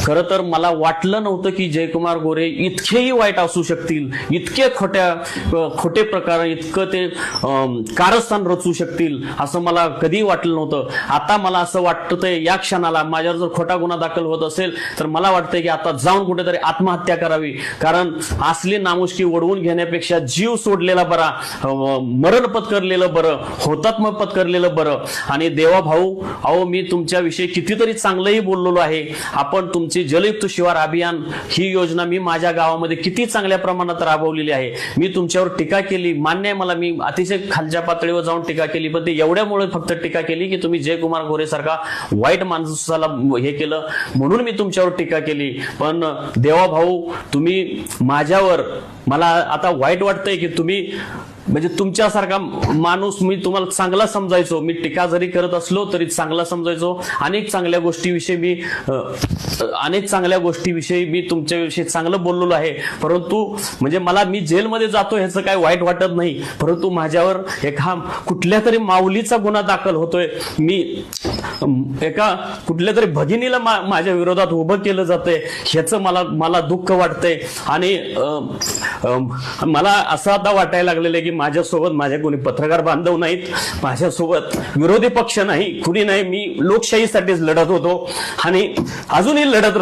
खरं तर मला वाटलं नव्हतं की जयकुमार गोरे इतकेही वाईट असू शकतील, इतके खोटे प्रकार, इतकं ते कारस्थान रचू शकतील असं मला कधी वाटलं नव्हतं. आता मला असं वाटतंय या क्षणाला माझ्यावर जर खोटा गुन्हा दाखल होत असेल तर मला वाटतंय की आता जाऊन कुठेतरी आत्महत्या करावी. कारण असली नामुष्की ओढवून घेण्यापेक्षा जीव सोडलेला बरा, मरण पत्करलेलं बरं, हुतात्मा पत्करलेलं बरं. आणि देवा भाऊ, अहो मी तुमच्याविषयी कितीतरी चांगलंही बोललेलो आहे. आपण तुमची जलयुक्त शिवार अभियान ही योजना मी माझ्या गावामध्ये किती चांगल्या प्रमाणात राबवलेली आहे. मी तुमच्यावर टीका केली, मान्य आहे मला, मी अतिशय खालच्या पातळीवर जाऊन टीका केली, पण ते एवढ्यामुळे फक्त टीका केली की तुम्ही जयकुमार गोरे सारखा वाईट माणसाला हे केलं म्हणून मी तुमच्यावर टीका केली. पण देवा भाऊ, तुम्ही माझ्यावर, मला आता वाईट वाटतंय की तुम्ही, म्हणजे तुमच्यासारखा माणूस मी तुम्हाला चांगला समजायचो. मी टीका जरी करत असलो तरी चांगला समजायचो. अनेक चांगल्या गोष्टीविषयी मी तुमच्याविषयी चांगलं बोललेलो आहे. परंतु म्हणजे मला, मी जेलमध्ये जातो ह्याचं काय वाईट वाटत नाही, परंतु माझ्यावर एका कुठल्या तरी माऊलीचा गुन्हा दाखल होतोय. मी एका कुठल्या तरी भगिनीला माझ्या विरोधात उभं केलं जातंय, ह्याचं मला दुःख वाटतंय. आणि मला असं आता वाटायला लागलेलं आहे की माझ्यासोबत माझ्या कोणी पत्रकार बांधव नाहीत, माझ्यासोबत विरोधी पक्ष नाही, कुणी नाही. मी लोकशाहीसाठीच लढत होतो आणि अजूनही लढत